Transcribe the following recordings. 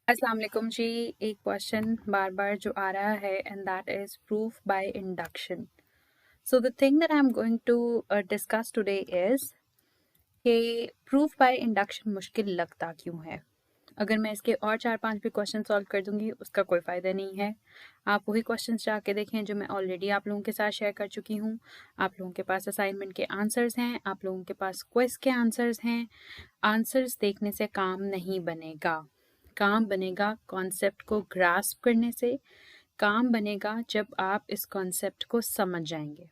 अस्सलाम वालेकुम जी। एक क्वेश्चन बार बार जो आ रहा है and that is proof by induction. So the thing that I am going to discuss today is कि प्रूफ बाय इंडक्शन मुश्किल लगता क्यों है। अगर मैं इसके और 4-5 भी क्वेश्चन सॉल्व कर दूंगी उसका कोई फ़ायदा नहीं है। आप वही क्वेश्चन जाके देखें जो मैं ऑलरेडी आप लोगों के साथ शेयर कर चुकी हूँ। आप लोगों के पास असाइनमेंट के आंसर्स हैं, आप लोगों के पास क्विज के आंसर्स हैं। आंसर्स देखने से काम नहीं बनेगा। काम बनेगा कॉन्सेप्ट को ग्रास्प करने से। काम बनेगा जब आप इस कॉन्सेप्ट को समझ जाएंगे।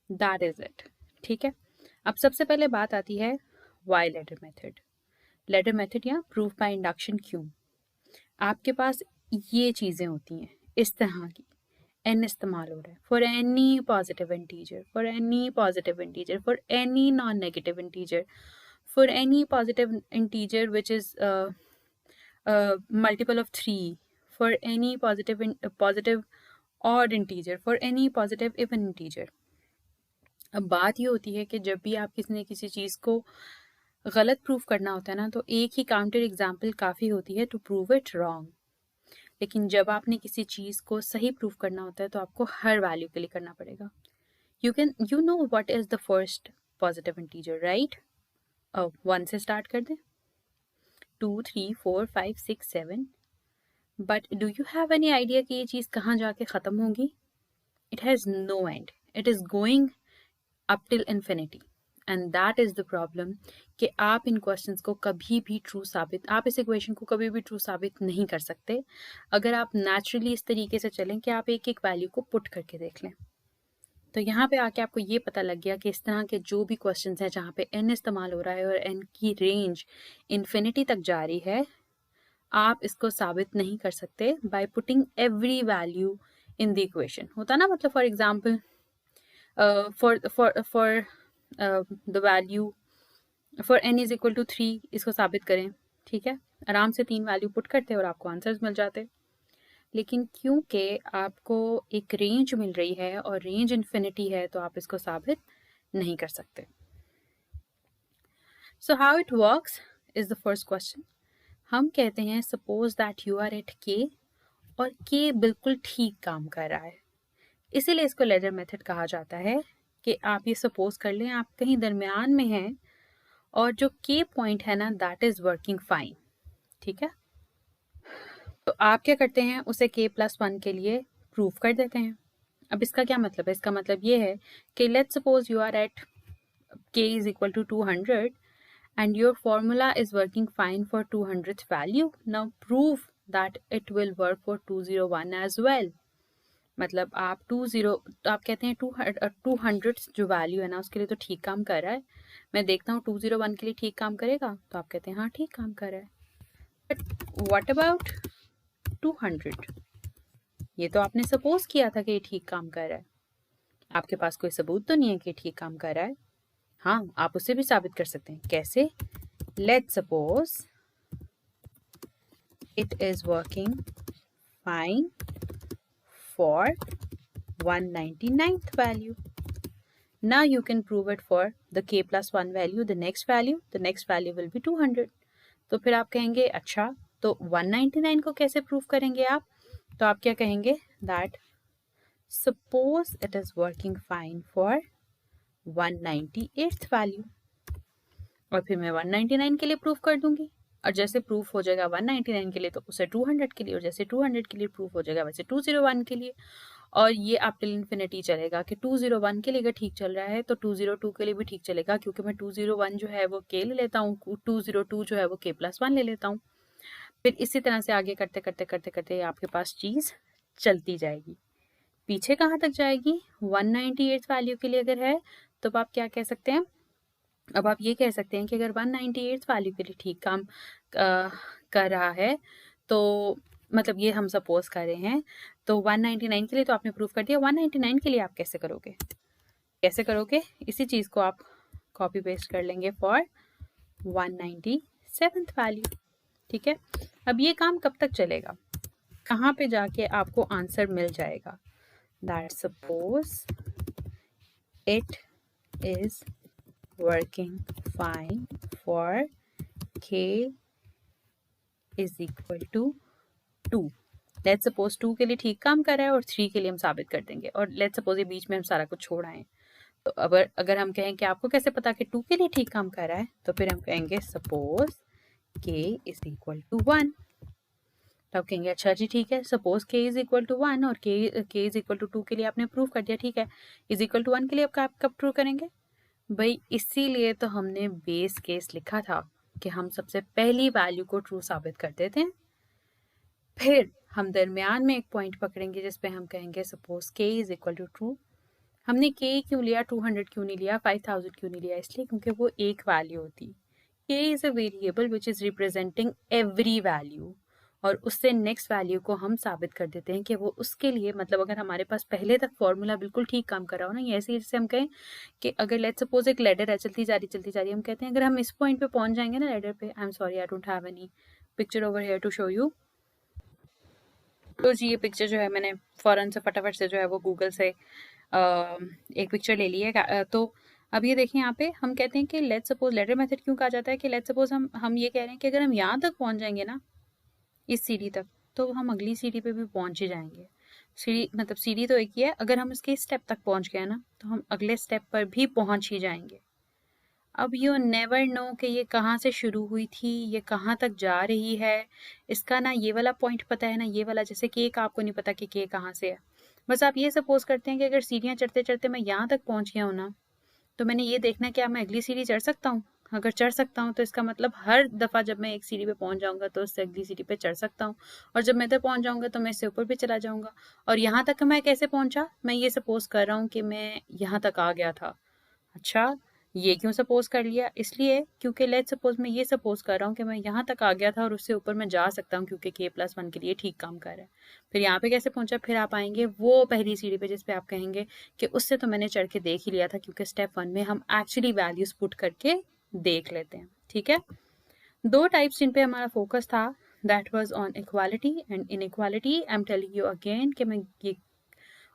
That is it. ठीक है। अब सबसे पहले बात आती है why ladder method. Ladder method या प्रूफ बाय इंडक्शन क्यों। आपके पास ये चीज़ें होती हैं इस तरह की। एन इस्तेमाल हो रहा है for any positive integer, for any positive integer, for any non negative integer, for any positive integer which is multiple of 3, for any positive odd integer, for any positive even integer. अब बात ये होती है कि जब भी आप किसी न किसी चीज़ को गलत प्रूफ करना होता है ना, तो एक ही काउंटर एग्जाम्पल काफ़ी होती है टू प्रूव इट रॉन्ग। लेकिन जब आपने किसी चीज़ को सही प्रूफ करना होता है तो आपको हर वैल्यू के लिए करना पड़ेगा। You know what is the first positive integer, right? 1 से स्टार्ट कर दें, 2 3 4 5 6 7। But do you have any idea कि ये चीज़ कहाँ जाके ख़त्म होगी? It has no end, it is going up till infinity. And that is the problem कि आप इन क्वेश्चंस को कभी भी ट्रू साबित, आप इस इक्वेशन को कभी भी ट्रू साबित नहीं कर सकते अगर आप नेचुरली इस तरीके से चलें कि आप एक एक वैल्यू को पुट करके देख लें। तो यहाँ पे आके आपको ये पता लग गया कि इस तरह के जो भी क्वेश्चंस हैं जहाँ पे n इस्तेमाल हो रहा है और n की रेंज इन्फिनिटी तक जा रही है, आप इसको साबित नहीं कर सकते by putting every value in the equation. होता ना, मतलब for example for the value for n is equal to 3, इसको साबित करें, ठीक है, आराम से 3 वैल्यू पुट करते और आपको आंसर्स मिल जाते। लेकिन क्योंकि आपको एक रेंज मिल रही है और रेंज इन्फिनिटी है तो आप इसको साबित नहीं कर सकते। So how it works is the first question. हम कहते हैं suppose that you are at k और के बिल्कुल ठीक काम कर रहा है, इसीलिए इसको लेडर मेथड कहा जाता है कि आप ये सपोज कर लें आप कहीं दरमियान में हैं और जो के पॉइंट है ना दैट इज वर्किंग फाइन। ठीक है, तो आप क्या करते हैं, उसे k+1 के लिए प्रूफ कर देते हैं। अब इसका क्या मतलब है? इसका मतलब ये है कि let's suppose you are at k is equal to 200 and your formula is working fine for 200th value. Now prove that it will work for 201 as well. मतलब आप 20, आप कहते हैं 200 जो वैल्यू है ना उसके लिए तो ठीक काम कर रहा है, मैं देखता हूँ 201 के लिए ठीक काम करेगा, तो आप कहते हैं हाँ ठीक काम कर रहा है। But what about 200? ये तो आपने सपोज किया था कि ये ठीक काम कर रहा है, आपके पास कोई सबूत तो नहीं है कि ठीक काम कर रहा है। हाँ, आप उसे भी साबित कर सकते हैं। कैसे? Let's suppose it is working fine for 199th value. Now you can prove it for the k+1 value, the next value will be 200. तो फिर आप कहेंगे अच्छा तो 199 को कैसे प्रूव करेंगे आप? तो आप क्या कहेंगे, that suppose it is working fine for 198th value, और फिर मैं 199 के लिए प्रूफ कर दूंगी, और जैसे प्रूफ हो जाएगा 199 के लिए तो उसे 200 के लिए, और जैसे 200 के लिए प्रूफ हो जाएगा वैसे 201 के लिए। और ये अप टिल इन्फिनिटी चलेगा कि 201 के लिए अगर ठीक चल रहा है तो 202 के लिए भी ठीक चलेगा, क्योंकि मैं 201 जो है वो के ले लेता हूँ, 202 जो है वो k+1 ले लेता हूँ। फिर इसी तरह से आगे करते करते करते करते आपके पास चीज़ चलती जाएगी। पीछे कहाँ तक जाएगी? 198 वैल्यू के लिए अगर है तो आप क्या कह सकते हैं, अब आप ये कह सकते हैं कि अगर 198 वैल्यू के लिए ठीक काम कर रहा है, तो मतलब ये हम सपोज कर रहे हैं, तो 199 के लिए तो आपने प्रूफ कर दिया, 199 के लिए आप कैसे करोगे? कैसे करोगे? इसी चीज़ को आप कॉपी पेस्ट कर लेंगे फॉर 197th वैल्यू। ठीक है, अब ये काम कब तक चलेगा? कहाँ पे जाके आपको आंसर मिल जाएगा? That suppose it is working fine for k is equal to 2। Let's suppose 2 के लिए ठीक काम कर रहा है और 3 के लिए हम साबित कर देंगे, और लेट्स सपोज ये बीच में हम सारा कुछ छोड़ आए। तो अगर हम कहें कि आपको कैसे पता कि 2 के लिए ठीक काम कर रहा है, तो फिर हम कहेंगे suppose k is equal to 1। तो आप कहेंगे अच्छा जी ठीक है, suppose k is equal to 1 और k इज इक्वल टू 2 के लिए आपने प्रूव कर दिया, ठीक है। इज इक्वल टू 1 के लिए आप कब प्रूव करेंगे भाई? इसीलिए तो हमने बेस केस लिखा था कि हम सबसे पहली वैल्यू को ट्रू साबित कर देते हैं, फिर हम दरमियान में एक पॉइंट पकड़ेंगे जिसपे हम कहेंगे suppose k is equal to true. हमने k क्यों लिया, 200 क्यों नहीं लिया, 5000 क्यों नहीं लिया? इसलिए क्योंकि वो एक वैल्यू होती। k is a variable which is representing every value, और उससे नेक्स्ट वैल्यू को हम साबित कर देते हैं कि वो उसके लिए, मतलब अगर हमारे पास पहले तक फॉर्मूला बिल्कुल ठीक काम कर रहा हो ना, ये ऐसे जैसे हम कहें कि अगर लेट्स सपोज एक लेडर है, चलती जा रही, हम कहते हैं अगर हम इस पॉइंट पे पहुंच जाएंगे ना लेडर पे, I am sorry I don't have any picture over here to show you. तो जी ये पिक्चर जो है मैंने फौरन से फटाफट से जो है वो गूगल से एक पिक्चर ले ली है। तो अब ये देखिए यहाँ पे हम कहते हैं कि लेट्स सपोज, लेडर मेथड क्यों कहा जाता है कि लेट्स सपोज हम ये कह रहे हैं कि अगर हम यहाँ तक पहुंच जाएंगे ना, इस सीढ़ी तक, तो हम अगली सीढ़ी पे भी पहुंच ही जाएंगे। सीढ़ी मतलब सीढ़ी तो एक ही है, अगर हम इसके स्टेप तक पहुंच गए ना, तो हम अगले स्टेप पर भी पहुंच ही जाएंगे। अब यू नेवर नो कि ये कहाँ से शुरू हुई थी, ये कहाँ तक जा रही है, इसका ना ये वाला पॉइंट पता है ना ये वाला, जैसे केक आपको नहीं पता कि केक कहाँ से है। बस आप ये सपोज करते हैं कि अगर सीढ़ियाँ चढ़ते चढ़ते मैं यहाँ तक पहुँच गया हूँ ना, तो मैंने ये देखना क्या मैं अगली सीढ़ी चढ़ सकता हूँ। अगर चढ़ सकता हूँ तो इसका मतलब हर दफ़ा जब मैं एक सीढ़ी पे पहुँच जाऊँगा तो उससे अगली सीढ़ी पे चढ़ सकता हूँ, और जब मैं तक पहुँच जाऊँगा तो मैं इससे ऊपर भी चला जाऊँगा। और यहाँ तक मैं कैसे पहुँचा, मैं ये सपोज कर रहा हूँ कि मैं यहाँ तक आ गया था। अच्छा, ये क्यों सपोज कर लिया? इसलिए क्योंकि लेट्स सपोज मैं ये सपोज कर रहा हूँ कि मैं यहाँ तक आ गया था और उससे ऊपर मैं जा सकता हूँ क्योंकि k+1 के लिए ठीक काम कर रहा है। फिर यहाँ पे कैसे पहुंचा, फिर आप आएंगे वो पहली सीढ़ी पे जिस पे आप कहेंगे कि उससे तो मैंने चढ़ के देख ही लिया था, क्योंकि स्टेप 1 में हम एक्चुअली वैल्यूज पुट करके देख लेते हैं। ठीक है, दो टाइप्स जिन पे हमारा फोकस था, that was on equality and inequality. I am telling you again कि मैं ये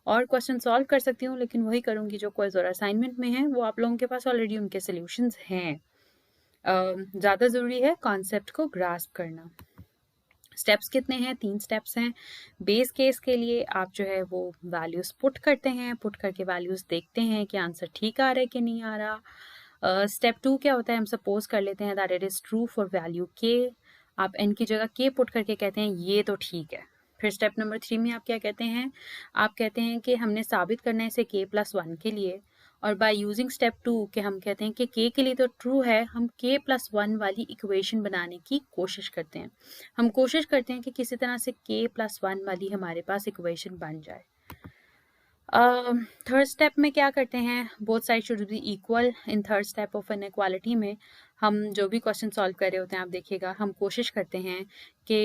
और क्वेश्चन सॉल्व कर सकती हूँ, लेकिन वही करूँगी जो क्विज और असाइनमेंट में है, वो आप लोगों के पास ऑलरेडी उनके सॉल्यूशंस हैं। ज़्यादा ज़रूरी है कॉन्सेप्ट को ग्रास्प करना। स्टेप्स कितने हैं? 3 स्टेप्स हैं। बेस केस के लिए आप जो है वो वैल्यूज़ पुट करते हैं, पुट करके वैल्यूज़ देखते हैं कि आंसर ठीक आ रहा है कि नहीं आ रहा। स्टेप 2 क्या होता है, हम सपोज कर लेते हैं that it is true for value के। आप एन की जगह के पुट करके कहते हैं ये तो ठीक है। फिर स्टेप नंबर 3 में आप क्या कहते हैं, आप कहते हैं कि हमने साबित करना है इसे k+1 के लिए, और बाय यूजिंग स्टेप 2 के हम कहते हैं कि k के लिए तो ट्रू है, हम k+1 वाली इक्वेशन बनाने की कोशिश करते हैं। हम कोशिश करते हैं कि किसी तरह से k+1 वाली हमारे पास इक्वेशन बन जाए। थर्ड स्टेप में क्या करते हैं, both side should be equal. In third step of inequality में हम जो भी क्वेश्चन सॉल्व कर रहे होते हैं, आप देखिएगा हम कोशिश करते हैं कि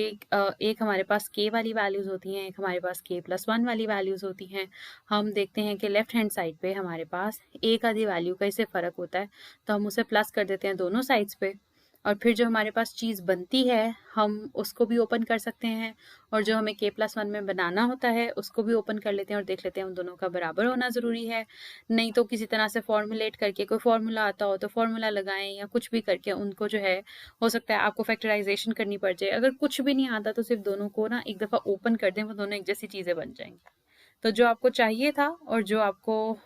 एक हमारे पास k वाली वैल्यूज़ होती हैं, एक हमारे पास k+1 वाली वैल्यूज़ होती हैं। हम देखते हैं कि लेफ्ट हैंड साइड पे हमारे पास एक आधी वैल्यू का इससे फ़र्क होता है, तो हम उसे प्लस कर देते हैं दोनों साइड्स पे, और फिर जो हमारे पास चीज़ बनती है हम उसको भी ओपन कर सकते हैं, और जो हमें k+1 में बनाना होता है उसको भी ओपन कर लेते हैं और देख लेते हैं उन दोनों का बराबर होना ज़रूरी है। नहीं तो किसी तरह से फॉर्मुलेट करके, कोई फॉर्मूला आता हो तो फॉर्मूला लगाएं, या कुछ भी करके उनको जो है, हो सकता है आपको फैक्टराइजेशन करनी पड़ जाए। अगर कुछ भी नहीं आता तो सिर्फ दोनों को ना एक दफ़ा ओपन कर दें, वो दोनों एक जैसी चीज़ें बन जाएंगी। तो जो आपको चाहिए था और जो आपको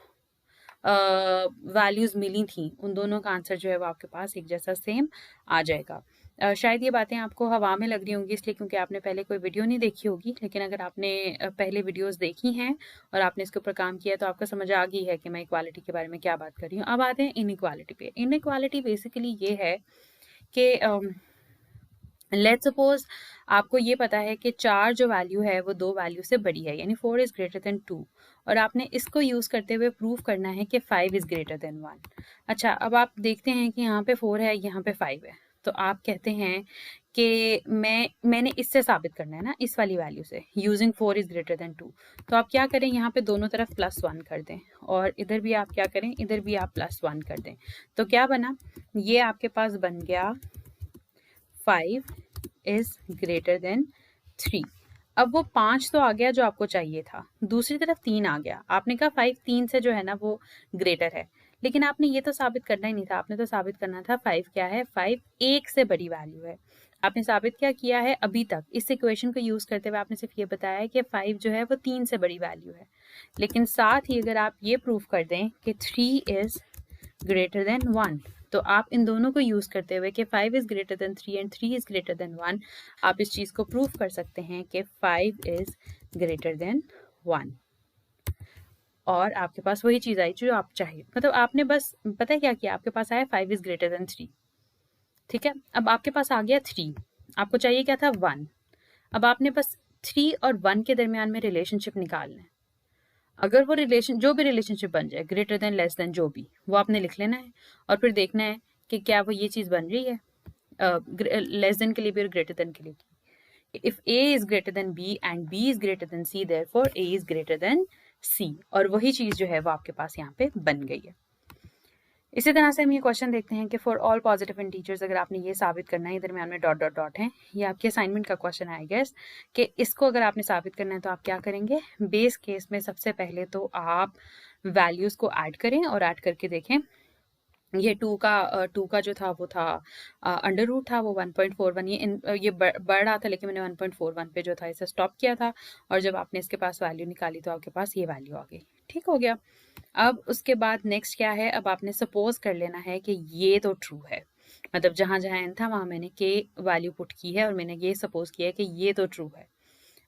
वैल्यूज़ मिली थी, उन दोनों का आंसर जो है वो आपके पास एक जैसा सेम आ जाएगा। शायद ये बातें आपको हवा में लग रही होंगी इसलिए क्योंकि आपने पहले कोई वीडियो नहीं देखी होगी, लेकिन अगर आपने पहले वीडियोस देखी हैं और आपने इसके ऊपर काम किया तो आपको समझ आ गई है कि मैं इक्वालिटी के बारे में क्या बात कर रही हूँ। अब आते हैं इनइक्वालिटी पे। इनइक्वालिटी बेसिकली ये है कि लेट्स सपोज आपको ये पता है कि 4 जो वैल्यू है वो 2 वैल्यू से बड़ी है, यानी 4 इज़ ग्रेटर देन 2, और आपने इसको यूज़ करते हुए प्रूव करना है कि 5 इज़ ग्रेटर देन 1। अच्छा, अब आप देखते हैं कि यहाँ पे 4 है, यहाँ पे 5 है, तो आप कहते हैं कि मैंने इससे साबित करना है ना, इस वाली वैल्यू से, यूजिंग 4 इज़ ग्रेटर देन 2। तो आप क्या करें, यहाँ पे दोनों तरफ +1 कर दें, और इधर भी आप क्या करें, इधर भी आप +1 कर दें। तो क्या बना, ये आपके पास बन गया 5 इज ग्रेटर देन 3। अब वो 5 तो आ गया जो आपको चाहिए था, दूसरी तरफ 3 आ गया। आपने कहा 5 3 से जो है ना वो ग्रेटर है, लेकिन आपने ये तो साबित करना ही नहीं था, आपने तो साबित करना था 5 क्या है, 5 1 से बड़ी वैल्यू है। आपने साबित क्या किया है अभी तक? इस इक्वेशन को यूज करते हुए आपने सिर्फ ये बताया है कि 5 जो है वो 3 से बड़ी वैल्यू है, लेकिन साथ ही अगर आप ये प्रूव कर दें कि 3 इज ग्रेटर देन 1, तो आप इन दोनों को यूज करते हुए कि 5 is greater than 3 and 3 is greater than 1, आप इस चीज को प्रूव कर सकते हैं कि 5 इज ग्रेटर देन 1, और आपके पास वही चीज आई जो आप चाहिए। मतलब आपने बस पता है क्या किया, आपके पास आया 5 इज ग्रेटर देन 3, ठीक है। अब आपके पास आ गया 3, आपको चाहिए क्या था 1। अब आपने बस 3 और 1 के दरमियान में रिलेशनशिप निकालना है। अगर वो रिलेशन, जो भी रिलेशनशिप बन जाए, ग्रेटर देन लेस देन जो भी, वो आपने लिख लेना है और फिर देखना है कि क्या वो ये चीज़ बन रही है लेस देन के लिए भी और ग्रेटर देन के लिए भी। If a is greater than b and b is greater than c, therefore a is greater than c, और वही चीज़ जो है वो आपके पास यहाँ पे बन गई है। इसी तरह से हम ये क्वेश्चन देखते हैं कि फॉर ऑल पॉजिटिव इंटीजर्स, अगर आपने ये साबित करना है, दरमियान में डॉट डॉट डॉट है, ये आपके असाइनमेंट का क्वेश्चन है आई गेस, कि इसको अगर आपने साबित करना है तो आप क्या करेंगे। बेस केस में सबसे पहले तो आप वैल्यूज को ऐड करें और ऐड करके देखें। ये 2 का जो था वो था अंडर रूट था, वो 1.41, ये बढ़ रहा था, लेकिन मैंने 1.41 पे जो था इसे स्टॉप किया था, और जब आपने इसके पास वैल्यू निकाली तो आपके पास ये वैल्यू आ गई। ठीक हो गया। अब उसके बाद नेक्स्ट क्या है, अब आपने सपोज कर लेना है कि ये तो ट्रू है, मतलब जहां जहां एन था वहां मैंने के वैल्यू पुट की है और मैंने ये सपोज किया है कि ये तो ट्रू है।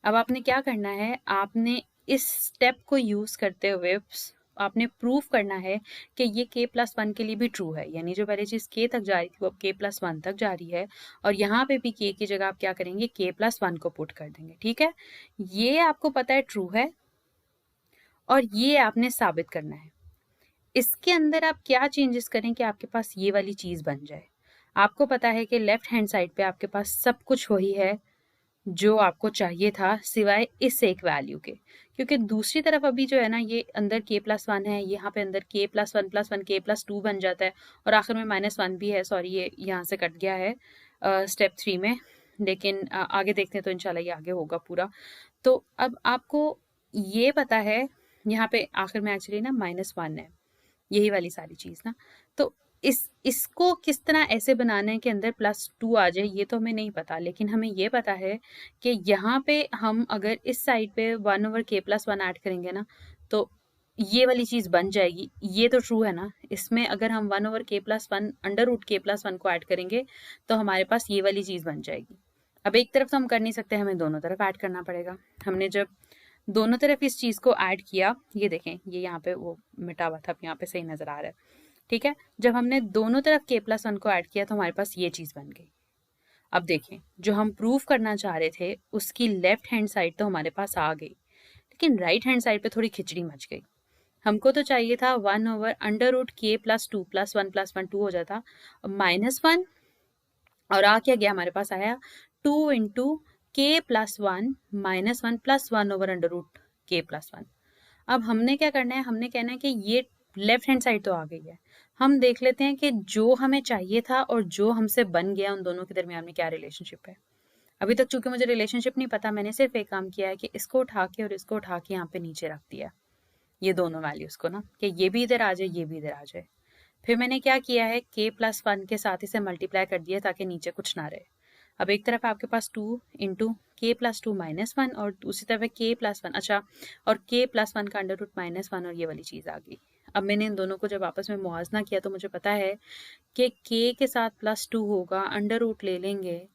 अब आपने क्या करना है, आपने इस स्टेप को यूज करते हुए आपने प्रूफ करना है कि ये k+1 के लिए भी ट्रू है, यानी जो पहले चीज k तक जा रही थी वो अब k+1 तक जा रही है, और यहाँ पे भी k की जगह आप क्या करेंगे, k+1 को पुट कर देंगे। ठीक है, ये आपको पता है ट्रू है और ये आपने साबित करना है। इसके अंदर आप क्या चेंजेस करें कि आपके पास ये वाली चीज बन जाए। आपको पता है कि लेफ्ट हैंड साइड पे आपके पास सब कुछ वही है जो आपको चाहिए था, सिवाय इस एक वैल्यू के, क्योंकि दूसरी तरफ अभी जो है ना, ये अंदर k+1 है, यहाँ पे अंदर k+1+1 k+2 बन जाता है, और आखिर में -1 भी है। सॉरी, ये यहाँ से कट गया है स्टेप 3 में, लेकिन आगे देखते हैं तो इंशाल्लाह ये आगे होगा पूरा। तो अब आपको ये पता है, यहाँ पे आखिर में एक्चुअली ना -1 है, यही वाली सारी चीज ना। तो इसको किस तरह ऐसे बनाना है कि अंदर +2 आ जाए, ये तो हमें नहीं पता, लेकिन हमें ये पता है कि यहाँ पे हम अगर इस साइड पे 1/k+1 ऐड करेंगे ना, तो ये वाली चीज बन जाएगी। ये तो ट्रू है ना, इसमें अगर हम 1/k+1 √k+1 को ऐड करेंगे तो हमारे पास ये वाली चीज बन जाएगी। अब एक तरफ तो हम कर नहीं सकते, हमें दोनों तरफ ऐड करना पड़ेगा। हमने जब दोनों तरफ इस चीज को ऐड किया, ये देखें, ये यहाँ पे वो मिटा हुआ था, अब यहाँ पे सही नजर आ रहा है। ठीक है, जब हमने दोनों तरफ k+1 को ऐड किया तो हमारे पास ये चीज बन गई। अब देखें, जो हम प्रूफ करना चाह रहे थे उसकी लेफ्ट हैंड साइड तो हमारे पास आ गई, लेकिन राइट हैंड साइड पे थोड़ी खिचड़ी मच गई। हमको तो चाहिए था 1/√k+2+1+1 2 हो जाता, -1, और आ क्या गया हमारे पास, आया 2 इंटू k+1 -1 +1/√k+1। अब हमने क्या करना है, हमने कहना है कि ये लेफ्ट हैंड साइड तो आ गई है, हम देख लेते हैं कि जो हमें चाहिए था और जो हमसे बन गया, उन दोनों के दरमियान में क्या रिलेशनशिप है। अभी तक चूंकि मुझे रिलेशनशिप नहीं पता, मैंने सिर्फ एक काम किया है कि इसको उठा के और इसको उठा के यहाँ पे नीचे रख दिया, ये दोनों वैल्यूज को ना, कि ये भी इधर आ जाए, ये भी इधर आ जाए। फिर मैंने क्या किया है, k+1 के साथ इसे मल्टीप्लाई कर दिया ताकि नीचे कुछ ना रहे। अब एक तरफ आपके पास 2 इंटू k+2 -1 और दूसरी तरफ है k+1, अच्छा, और k+1 का √-1 और ये वाली चीज़ आ गई। अब मैंने इन दोनों को जब आपस में मुआवजना किया तो मुझे पता है कि k के साथ +2 होगा, अंडर रूट ले लेंगे,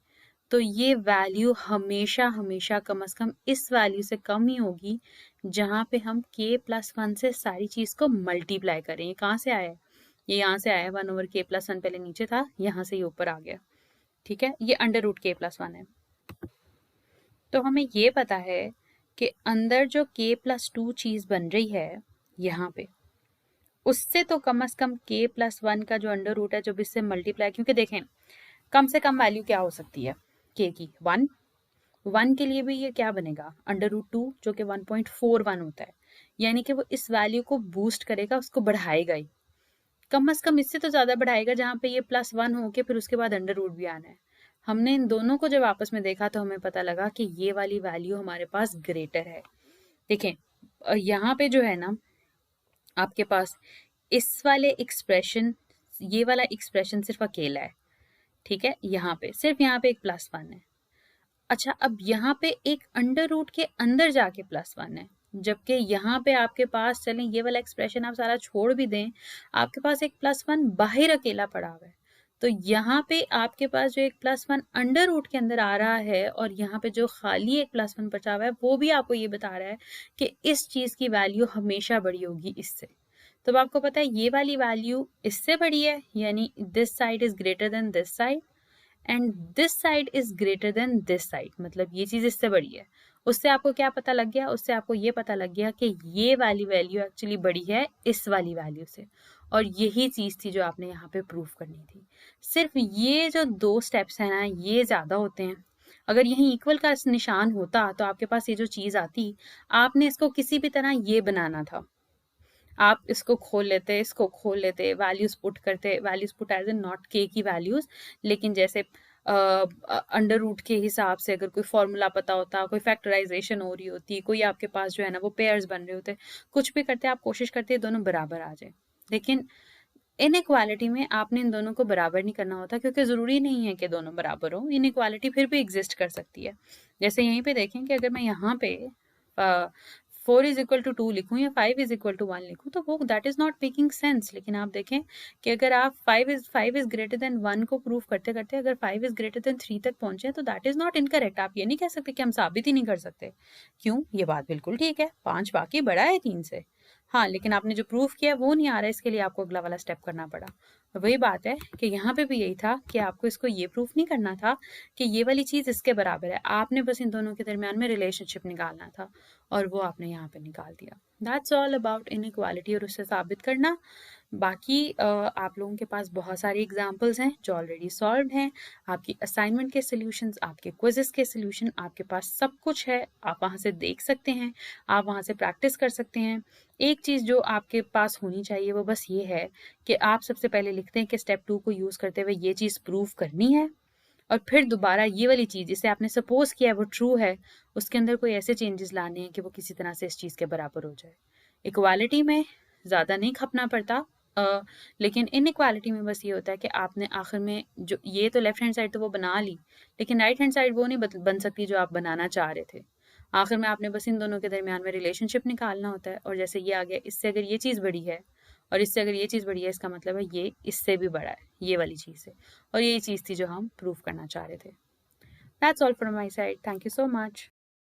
तो ये वैल्यू हमेशा हमेशा कम से कम इस वैल्यू से कम ही होगी जहाँ पे हम k+1 से सारी चीज़ को मल्टीप्लाई करें। ये कहाँ से आया है, ये यहाँ से आया, 1/k+1 पहले नीचे था, यहाँ से ये ऊपर आ गया। ठीक है, ये अंडर रूट k+1 है। तो हमें ये पता है कि अंदर जो k+2 चीज बन रही है यहाँ पे, उससे तो कम से कम k+1 का जो अंडर रूट है जब इससे मल्टीप्लाई, क्योंकि देखें कम से कम वैल्यू क्या हो सकती है k की, 1 के लिए भी ये क्या बनेगा, अंडर रूट 2 जो कि 1.41 होता है, यानी कि वो इस वैल्यू को बूस्ट करेगा, उसको बढ़ाएगा ही, कम से कम इससे तो ज्यादा बढ़ाएगा, जहाँ पे ये +1 होके फिर उसके बाद अंडर रूट भी आना है। हमने इन दोनों को जब आपस में देखा तो हमें पता लगा कि ये वाली वैल्यू हमारे पास ग्रेटर है। देखें, यहाँ पे जो है ना आपके पास इस वाले एक्सप्रेशन, ये वाला एक्सप्रेशन सिर्फ अकेला है। ठीक है, यहाँ पे सिर्फ यहाँ पे एक +1 है। अच्छा, अब यहाँ पे एक अंडर रूट के अंदर जाके +1 है, जबकि यहाँ पे आपके पास, चलें ये वाला एक्सप्रेशन आप सारा छोड़ भी दें, आपके पास एक +1 बाहर अकेला पड़ा हुआ है। तो यहाँ पे आपके पास जो एक +1 अंडर रूट के अंदर आ रहा है और यहाँ पे जो खाली एक +1 बचा हुआ है, वो भी आपको ये बता रहा है कि इस चीज़ की वैल्यू हमेशा बड़ी होगी इससे। तो अब आपको पता है ये वाली वैल्यू इससे बड़ी है, यानी this side is greater than this side and this side is greater than this side, मतलब ये चीज़ इससे बड़ी है। उससे आपको क्या पता लग गया? उससे आपको ये पता लग गया कि ये वाली वैल्यू एक्चुअली बड़ी है इस वाली वैल्यू से, और यही चीज़ थी जो आपने यहाँ पे प्रूफ करनी थी। सिर्फ ये जो 2 स्टेप्स हैं ना, ये ज़्यादा होते हैं। अगर यहीं इक्वल का निशान होता तो आपके पास ये जो चीज़ आती, आपने इसको किसी भी तरह ये बनाना था। आप इसको खोल लेते, इसको खोल लेते, वैल्यूज पुट करते, values put as in not k की वैल्यूज, लेकिन जैसे अंडर रूट के हिसाब से अगर कोई फॉर्मूला पता होता, कोई फैक्टराइजेशन हो रही होती, कोई आपके पास जो है ना वो पेयर्स बन रहे होते, कुछ भी करते आप कोशिश करते दोनों बराबर आ जाए। लेकिन इनइक्वालिटी में आपने इन दोनों को बराबर नहीं करना होता, क्योंकि ज़रूरी नहीं है कि दोनों बराबर हो, इनइक्वालिटी फिर भी एग्जिस्ट कर सकती है। जैसे यहीं पे देखें कि अगर मैं यहाँ पे 4 इज इक्वल टू 2 लिखूँ या 5 इज इक्वल टू 1 लिखूँ, तो वो that is not making sense. लेकिन आप देखें कि अगर आप 5 इज ग्रेटर देन 1 को प्रूव करते करते अगर 5 इज ग्रेटर देन 3 तक पहुंचे, तो दैट इज़ नॉट इनकरेक्ट। आप ये नहीं कह सकते कि हम साबित ही नहीं कर सकते। क्यों? ये बात बिल्कुल ठीक है, 5 वाकई बड़ा है 3 से, हाँ, लेकिन आपने जो प्रूफ किया वो नहीं आ रहा है, इसके लिए आपको अगला वाला स्टेप करना पड़ा। वही बात है कि यहाँ पे भी यही था कि आपको इसको ये प्रूफ नहीं करना था कि ये वाली चीज़ इसके बराबर है, आपने बस इन दोनों के दरमियान में रिलेशनशिप निकालना था, और वो आपने यहाँ पे निकाल दिया। दैट्स ऑल अबाउट इनइक्वालिटी और उससे साबित करना। बाकी आप लोगों के पास बहुत सारी एग्जांपल्स हैं जो ऑलरेडी सॉल्व हैं। आपकी असाइनमेंट के सॉल्यूशंस, आपके क्विज़ेस के सॉल्यूशन, आपके पास सब कुछ है, आप वहाँ से देख सकते हैं, आप वहाँ से प्रैक्टिस कर सकते हैं। एक चीज़ जो आपके पास होनी चाहिए वो बस ये है कि आप सबसे पहले लिखते हैं कि स्टेप 2 को यूज़ करते हुए ये चीज़ प्रूव करनी है, और फिर दोबारा ये वाली चीज़ जिसे आपने सपोज किया है वो ट्रू है, उसके अंदर कोई ऐसे चेंजेस लाने हैं कि वो किसी तरह से इस चीज़ के बराबर हो जाए। इक्वालिटी में ज़्यादा नहीं खपना पड़ता, लेकिन इनइक्वालिटी में बस ये होता है कि आपने आखिर में जो ये तो लेफ्ट हैंड साइड तो वो बना ली, लेकिन राइट हैंड साइड वो नहीं बन सकती जो आप बनाना चाह रहे थे। आखिर में आपने बस इन दोनों के दरमियान में रिलेशनशिप निकालना होता है, और जैसे ये आ गया, इससे अगर ये चीज़ बड़ी है और इससे अगर ये चीज़ बड़ी है, इसका मतलब है ये इससे भी बड़ा है, ये वाली चीज़ है, और यही चीज़ थी जो हम प्रूव करना चाह रहे थे। That's all from my side, thank you so much.